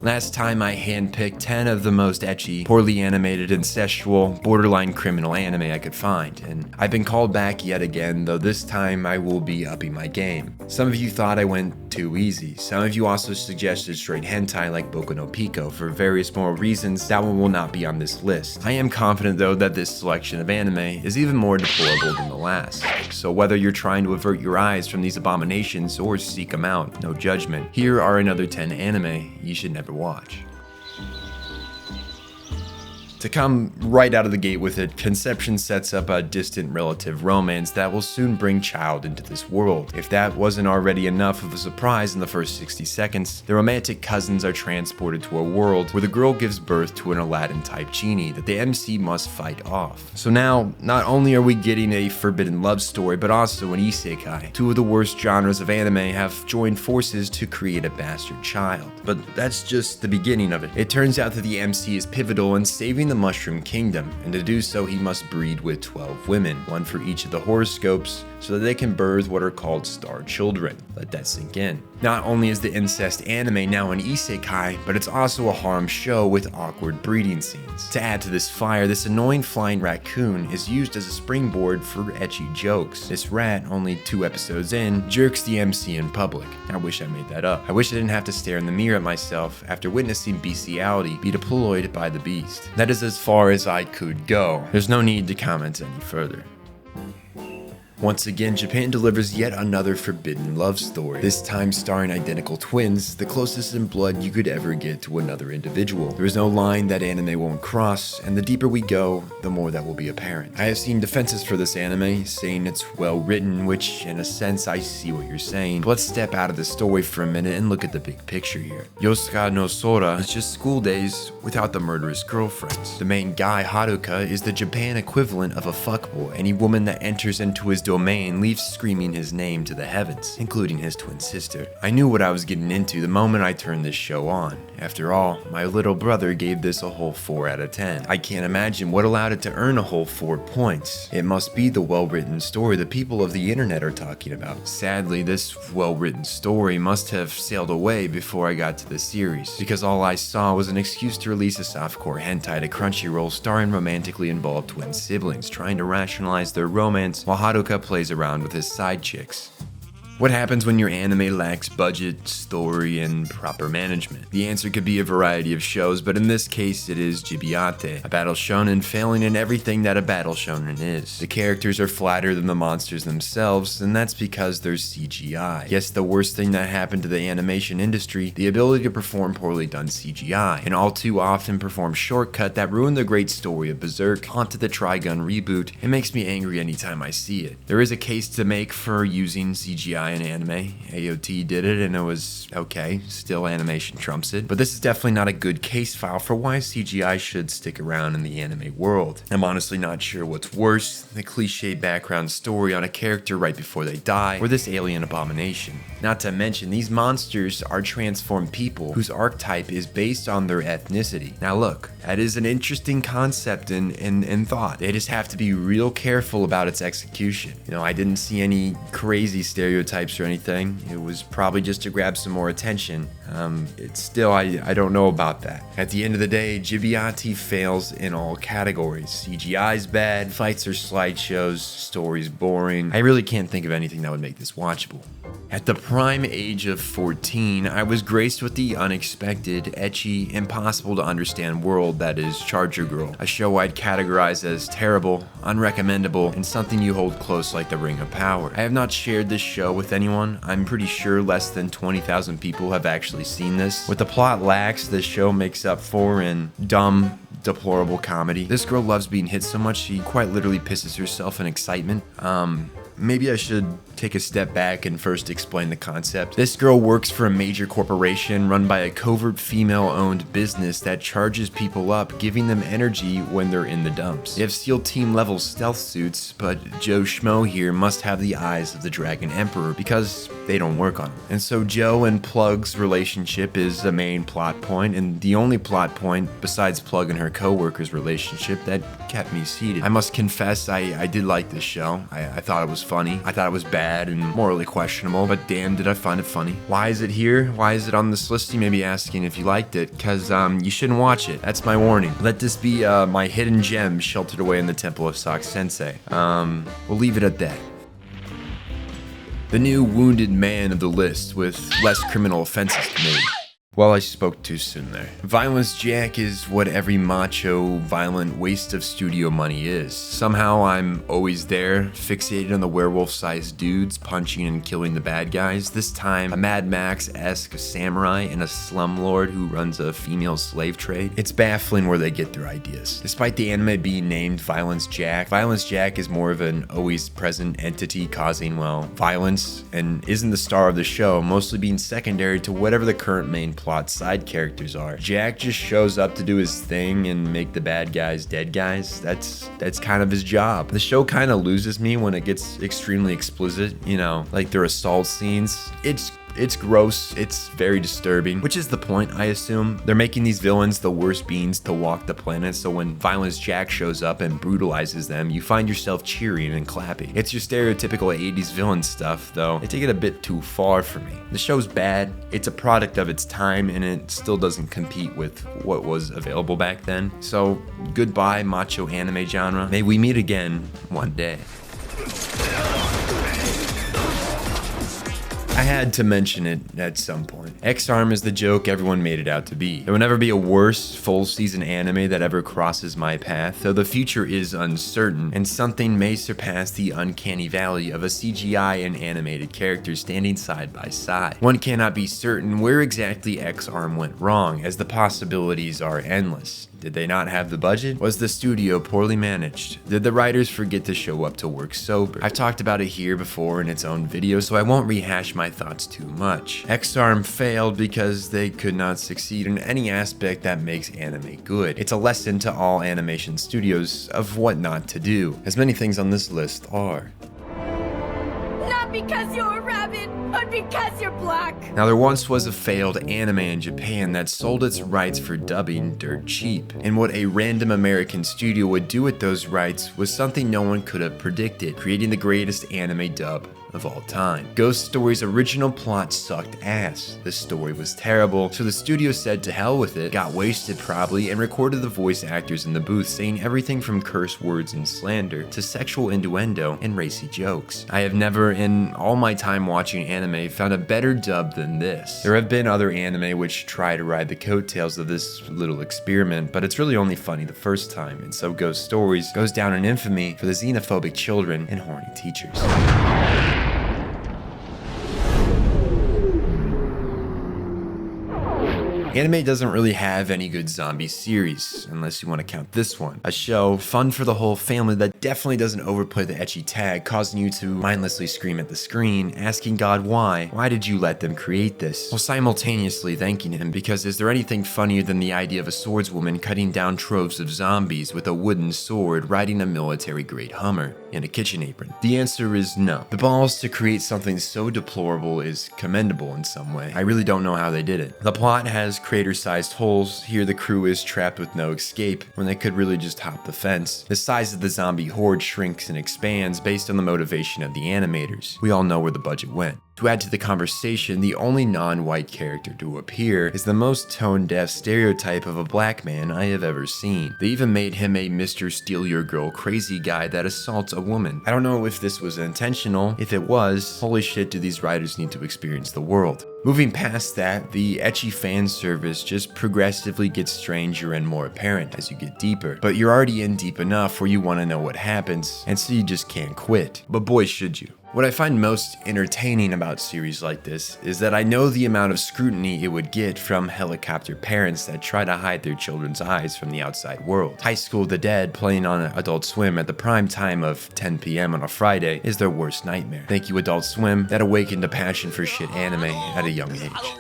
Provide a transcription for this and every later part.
Last time I handpicked 10 of the most ecchi, poorly animated, incestual, borderline criminal anime I could find, and I've been called back yet again, though this time I will be upping my game. Some of you thought I went too easy. Some of you also suggested straight hentai like Boku no Pico. For various moral reasons, that one will not be on this list. I am confident though that this selection of anime is even more deplorable than the last. So whether you're trying to avert your eyes from these abominations or seek them out, no judgment. Here are another 10 anime you should never watch. To come right out of the gate with it, Conception sets up a distant relative romance that will soon bring child into this world. If that wasn't already enough of a surprise in the first 60 seconds, the romantic cousins are transported to a world where the girl gives birth to an Aladdin-type genie that the MC must fight off. So now, not only are we getting a forbidden love story, but also an isekai. Two of the worst genres of anime have joined forces to create a bastard child. But that's just the beginning of it. It turns out that the MC is pivotal in saving the Mushroom Kingdom, and to do so he must breed with 12 women, one for each of the horoscopes, so that they can birth what are called star children. Let that sink in. Not only is the incest anime now an isekai, but it's also a harem show with awkward breeding scenes. To add to this fire, this annoying flying raccoon is used as a springboard for ecchi jokes. This rat, only 2 episodes in, jerks the MC in public. I wish I made that up. I wish I didn't have to stare in the mirror at myself after witnessing bestiality be deployed by the beast. That is as far as I could go. There's no need to comment any further. Once again, Japan delivers yet another forbidden love story, this time starring identical twins, the closest in blood you could ever get to another individual. There is no line that anime won't cross, and the deeper we go, the more that will be apparent. I have seen defenses for this anime, saying it's well written, which in a sense I see what you're saying. But let's step out of the story for a minute and look at the big picture here. Yosuga no Sora is just school days without the murderous girlfriends. The main guy, Haruka, is the Japan equivalent of a fuckboy. Any woman that enters into his domain leaves screaming his name to the heavens, including his twin sister. I knew what I was getting into the moment I turned this show on. After all, my little brother gave this a whole 4 out of 10. I can't imagine what allowed it to earn a whole 4 points. It must be the well-written story the people of the internet are talking about. Sadly, this well-written story must have sailed away before I got to the series, because all I saw was an excuse to release a softcore hentai to Crunchyroll starring romantically involved twin siblings trying to rationalize their romance while Haruka plays around with his side chicks. What happens when your anime lacks budget, story, and proper management? The answer could be a variety of shows, but in this case it is Gibiate, a battle shonen failing in everything that a battle shonen is. The characters are flatter than the monsters themselves, and that's because there's CGI. Yes, the worst thing that happened to the animation industry, the ability to perform poorly done CGI, and all too often perform shortcut that ruined the great story of Berserk onto the Trigun reboot. It makes me angry anytime I see it. There is a case to make for using CGI in anime. AOT did it and it was okay. Still, animation trumps it. But this is definitely not a good case file for why CGI should stick around in the anime world. I'm honestly not sure what's worse, the cliche background story on a character right before they die, or this alien abomination. Not to mention, these monsters are transformed people whose archetype is based on their ethnicity. Now look, that is an interesting concept and thought. They just have to be real careful about its execution. You know, I didn't see any crazy stereotypes or anything. It was probably just to grab some more attention. It's still, I don't know about that. At the end of the day, Gibiate fails in all categories. CGI's bad, fights are slideshows, story's boring. I really can't think of anything that would make this watchable. At the prime age of 14, I was graced with the unexpected, ecchi, impossible to understand world that is Charger Girl, a show I'd categorize as terrible, unrecommendable, and something you hold close like the Ring of Power. I have not shared this show with anyone. I'm pretty sure less than 20,000 people have actually seen this. What the plot lacks, this show makes up for in dumb, deplorable comedy. This girl loves being hit so much she quite literally pisses herself in excitement. Maybe I should take a step back and first explain the concept. This girl works for a major corporation run by a covert female-owned business that charges people up, giving them energy when they're in the dumps. They have SEAL team level stealth suits, but Joe Schmo here must have the eyes of the Dragon Emperor because they don't work on him. And so Joe and Plug's relationship is the main plot point, and the only plot point besides Plug and her co-worker's relationship that kept me seated. I must confess I did like this show. I thought it was funny. I thought it was bad. bad and morally questionable, but damn did I find it funny. Why is it here? Why is it on this list? You may be asking if you liked it, because you shouldn't watch it. That's my warning. Let this be my hidden gem sheltered away in the temple of Sensei. We'll leave it at that. The new wounded man of the list with less criminal offenses committed. Well, I spoke too soon there. Violence Jack is what every macho, violent waste of studio money is. Somehow I'm always there, fixated on the werewolf-sized dudes punching and killing the bad guys. This time, a Mad Max-esque samurai and a slumlord who runs a female slave trade. It's baffling where they get their ideas. Despite the anime being named Violence Jack is more of an always present entity causing, well, violence, and isn't the star of the show, mostly being secondary to whatever the current main plot side characters are. Jack just shows up to do his thing and make the bad guys dead guys. That's kind of his job. The show kind of loses me when it gets extremely explicit, you know, like their assault scenes. It's gross, it's very disturbing, which is the point, I assume. They're making these villains the worst beings to walk the planet, so when Violence Jack shows up and brutalizes them, you find yourself cheering and clapping. It's your stereotypical 80s villain stuff, though they take it a bit too far for me. The show's bad, it's a product of its time, and it still doesn't compete with what was available back then. So, goodbye, macho anime genre. May we meet again one day. I had to mention it at some point. X-Arm is the joke everyone made it out to be. There will never be a worse full-season anime that ever crosses my path, though the future is uncertain, and something may surpass the uncanny valley of a CGI and animated characters standing side by side. One cannot be certain where exactly X-Arm went wrong, as the possibilities are endless. Did they not have the budget? Was the studio poorly managed? Did the writers forget to show up to work sober? I've talked about it here before in its own video, so I won't rehash my thoughts too much. X-Arm failed because they could not succeed in any aspect that makes anime good. It's a lesson to all animation studios of what not to do, as many things on this list are. Not because you're a rabbit, but because you're black. Now, there once was a failed anime in Japan that sold its rights for dubbing dirt cheap, and what a random American studio would do with those rights was something no one could have predicted, creating the greatest anime dub of all time. Ghost Story's original plot sucked ass. The story was terrible, so the studio said to hell with it, got wasted probably, and recorded the voice actors in the booth saying everything from curse words and slander to sexual innuendo and racy jokes. I have never, in all my time watching anime, found a better dub than this. There have been other anime which try to ride the coattails of this little experiment, but it's really only funny the first time, and so Ghost Stories goes down in infamy for the xenophobic children and horny teachers. Anime doesn't really have any good zombie series, unless you want to count this one. A show, fun for the whole family, that definitely doesn't overplay the ecchi tag, causing you to mindlessly scream at the screen, asking God why. Why did you let them create this? While simultaneously thanking him, because is there anything funnier than the idea of a swordswoman cutting down troves of zombies with a wooden sword, riding a military-grade Hummer, and a kitchen apron? The answer is no. The balls to create something so deplorable is commendable in some way. I really don't know how they did it. The plot has crater-sized holes. Here the crew is trapped with no escape, when they could really just hop the fence. The size of the zombie horde shrinks and expands based on the motivation of the animators. We all know where the budget went. To add to the conversation, the only non-white character to appear is the most tone-deaf stereotype of a black man I have ever seen. They even made him a Mr. Steal Your Girl crazy guy that assaults a woman. I don't know if this was intentional. If it was, holy shit, do these writers need to experience the world. Moving past that, the ecchi fan service just progressively gets stranger and more apparent as you get deeper. But you're already in deep enough where you want to know what happens, and so you just can't quit. But boy, should you. What I find most entertaining about series like this is that I know the amount of scrutiny it would get from helicopter parents that try to hide their children's eyes from the outside world. High School of the Dead playing on Adult Swim at the prime time of 10 p.m. on a Friday is their worst nightmare. Thank you, Adult Swim, that awakened a passion for shit anime at a young age.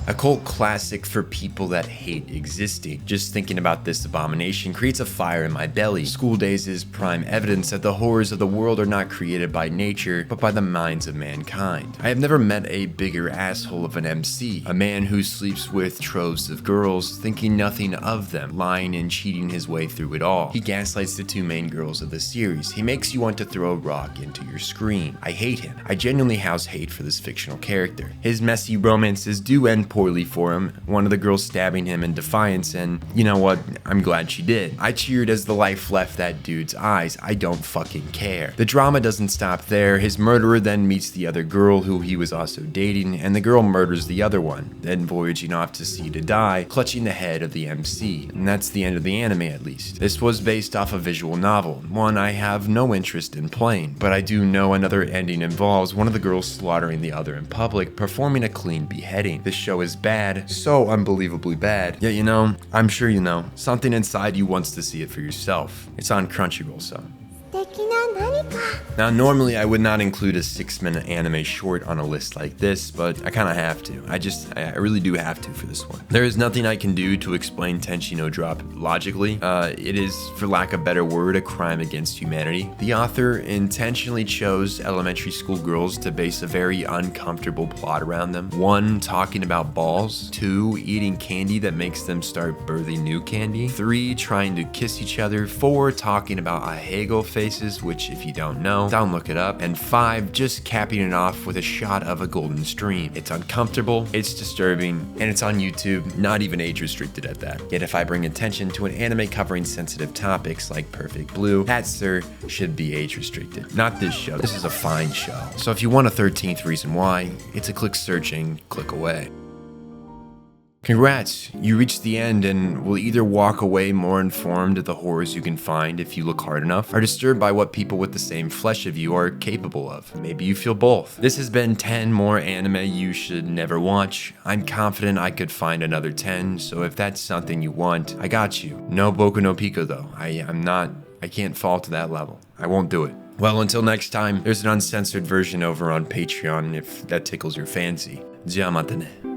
A cult classic for people that hate existing. Just thinking about this abomination creates a fire in my belly. School Days is prime evidence that the horrors of the world are not created by nature, but by the minds of mankind. I have never met a bigger asshole of an MC, a man who sleeps with troves of girls, thinking nothing of them, lying and cheating his way through it all. He gaslights the two main girls of the series. He makes you want to throw a rock into your screen. I hate him. I genuinely house hate for this fictional character. His messy romances do end poorly for him, one of the girls stabbing him in defiance, and you know what, I'm glad she did. I cheered as the life left that dude's eyes. I don't fucking care. The drama doesn't stop there. His murderer then meets the other girl who he was also dating, and the girl murders the other one, then voyaging off to sea to die, clutching the head of the MC. And that's the end of the anime, at least. This was based off a visual novel, one I have no interest in playing, but I do know another ending involves one of the girls slaughtering the other in public, performing a clean beheading. This show is bad, so unbelievably bad. Yet, you know, I'm sure you know, something inside you wants to see it for yourself. It's on Crunchyroll, so. Now, normally I would not include a 6-minute anime short on a list like this, but I kind of have to. I really do have to for this one. There is nothing I can do to explain Tenshi No Drop logically. It is, for lack of a better word, a crime against humanity. The author intentionally chose elementary school girls to base a very uncomfortable plot around them. 1, talking about balls. 2, eating candy that makes them start birthing new candy. 3, trying to kiss each other. 4, talking about ahegao faces, which if you don't know, don't look it up. And 5, just capping it off with a shot of a golden stream. It's uncomfortable, it's disturbing, and it's on YouTube, not even age restricted at that. Yet if I bring attention to an anime covering sensitive topics like Perfect Blue, that, sir, should be age restricted. Not this show. This is a fine show. So if you want a 13th reason why, it's a click searching, click away. Congrats, you reached the end and will either walk away more informed of the horrors you can find if you look hard enough, or disturbed by what people with the same flesh of you are capable of. Maybe you feel both. This has been 10 more anime you should never watch. I'm confident I could find another 10, so if that's something you want, I got you. No Boku no Pico though. I can't fall to that level. I won't do it. Well, until next time, there's an uncensored version over on Patreon if that tickles your fancy. じゃあまたね。